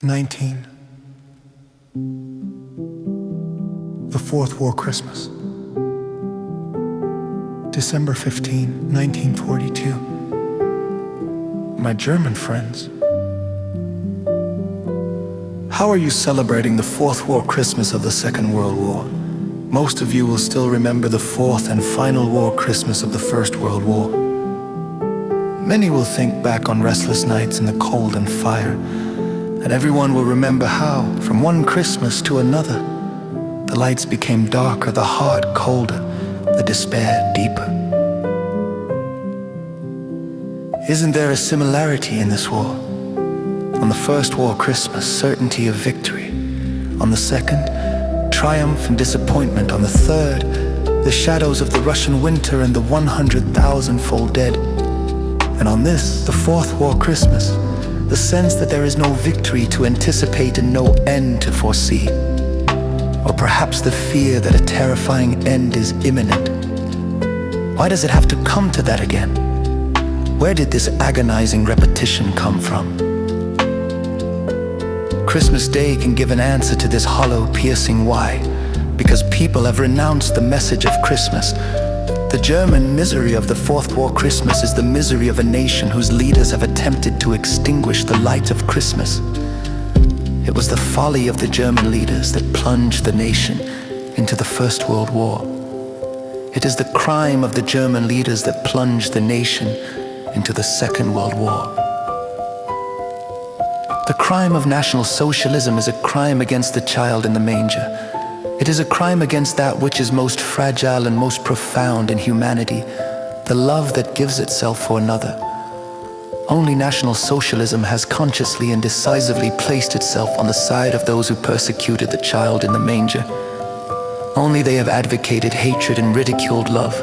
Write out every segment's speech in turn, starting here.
19. The Fourth War Christmas. December 15, 1942. My German friends. How are you celebrating the Fourth War Christmas of the Second World War? Most of you will still remember the fourth and final war Christmas of the First World War. Many will think back on restless nights in the cold and fire, and everyone will remember how, from one Christmas to another, the lights became darker, the heart colder, the despair deeper. Isn't there a similarity in this war? On the First War Christmas, certainty of victory. On the second, triumph and disappointment. On the third, the shadows of the Russian winter and the 100,000-fold dead. And on this, the Fourth War Christmas, the sense that there is no victory to anticipate and no end to foresee. Or perhaps the fear that a terrifying end is imminent. Why does it have to come to that again? Where did this agonizing repetition come from? Christmas Day can give an answer to this hollow, piercing why. Because people have renounced the message of Christmas. The German misery of the Fourth War Christmas is the misery of a nation whose leaders have attempted to extinguish the light of Christmas. It was the folly of the German leaders that plunged the nation into the First World War. It is the crime of the German leaders that plunged the nation into the Second World War. The crime of National Socialism is a crime against the child in the manger. It is a crime against that which is most fragile and most profound in humanity, the love that gives itself for another. Only National Socialism has consciously and decisively placed itself on the side of those who persecuted the child in the manger. Only they have advocated hatred and ridiculed love.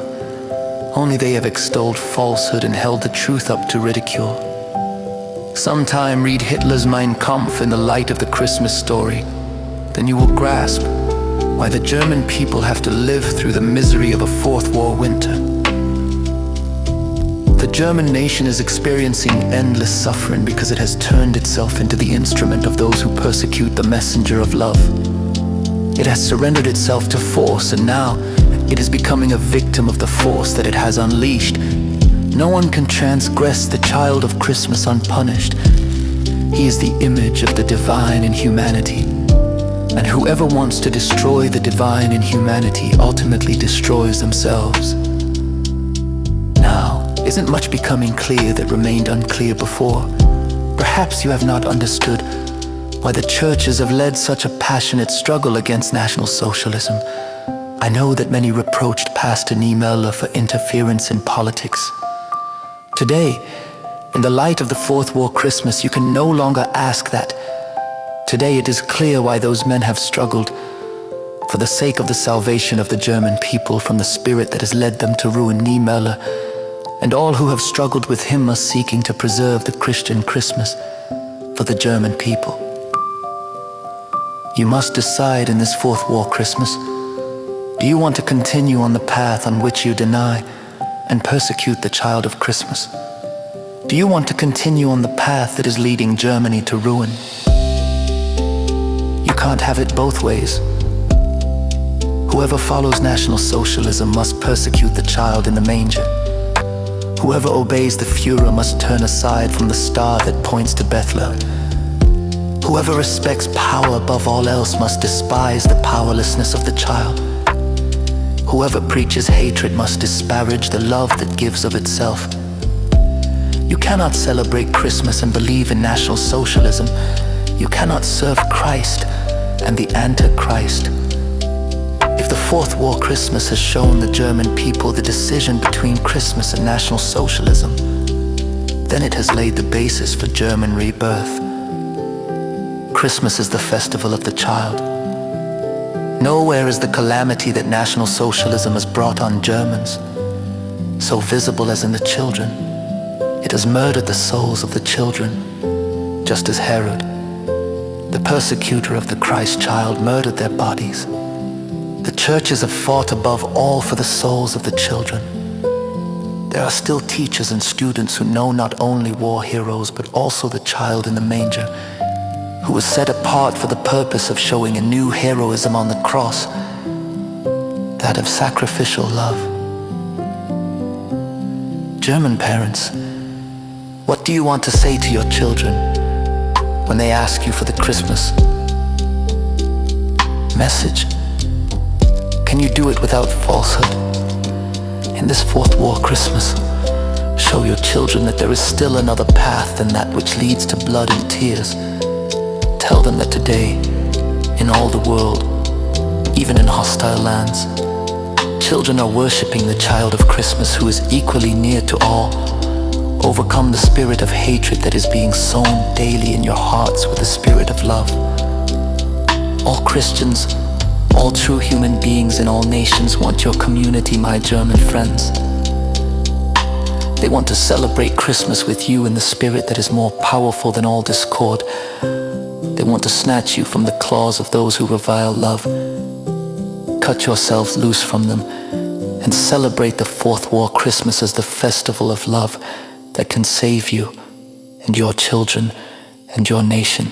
Only they have extolled falsehood and held the truth up to ridicule. Sometime read Hitler's Mein Kampf in the light of the Christmas story. Then you will grasp why the German people have to live through the misery of a Fourth War winter. The German nation is experiencing endless suffering because it has turned itself into the instrument of those who persecute the messenger of love. It has surrendered itself to force, and now it is becoming a victim of the force that it has unleashed. No one can transgress the child of Christmas unpunished. He is the image of the divine in humanity. And whoever wants to destroy the divine in humanity ultimately destroys themselves. Now, isn't much becoming clear that remained unclear before? Perhaps you have not understood why the churches have led such a passionate struggle against National Socialism. I know that many reproached Pastor Niemöller for interference in politics. Today, in the light of the Fourth War Christmas, you can no longer ask that. Today it is clear why those men have struggled, for the sake of the salvation of the German people from the spirit that has led them to ruin Niemöller, and all who have struggled with him are seeking to preserve the Christian Christmas for the German people. You must decide in this Fourth War Christmas, do you want to continue on the path on which you deny and persecute the child of Christmas? Do you want to continue on the path that is leading Germany to ruin? You can't have it both ways. Whoever follows National Socialism must persecute the child in the manger. Whoever obeys the Führer must turn aside from the star that points to Bethlehem. Whoever respects power above all else must despise the powerlessness of the child. Whoever preaches hatred must disparage the love that gives of itself. You cannot celebrate Christmas and believe in National Socialism. You cannot serve Christ and the Antichrist. If the Fourth War Christmas has shown the German people the decision between Christmas and National Socialism, then it has laid the basis for German rebirth. Christmas is the festival of the child. Nowhere is the calamity that National Socialism has brought on Germans so visible as in the children. It has murdered the souls of the children, just as Herod, the persecutor of the Christ child, murdered their bodies. The churches have fought above all for the souls of the children. There are still teachers and students who know not only war heroes but also the child in the manger. who was set apart for the purpose of showing a new heroism on the cross, that of sacrificial love. German parents, what do you want to say to your children when they ask you for the Christmas message? Can you do it without falsehood? In this fourth war Christmas, show your children that there is still another path than that which leads to blood and tears. Tell them that today, in all the world, even in hostile lands, children are worshipping the child of Christmas who is equally near to all. Overcome the spirit of hatred that is being sown daily in your hearts with the spirit of love. All Christians, all true human beings in all nations want your community, my German friends. They want to celebrate Christmas with you in the spirit that is more powerful than all discord. They want to snatch you from the claws of those who revile love. Cut yourselves loose from them and celebrate the fourth war Christmas as the festival of love that can save you and your children and your nation.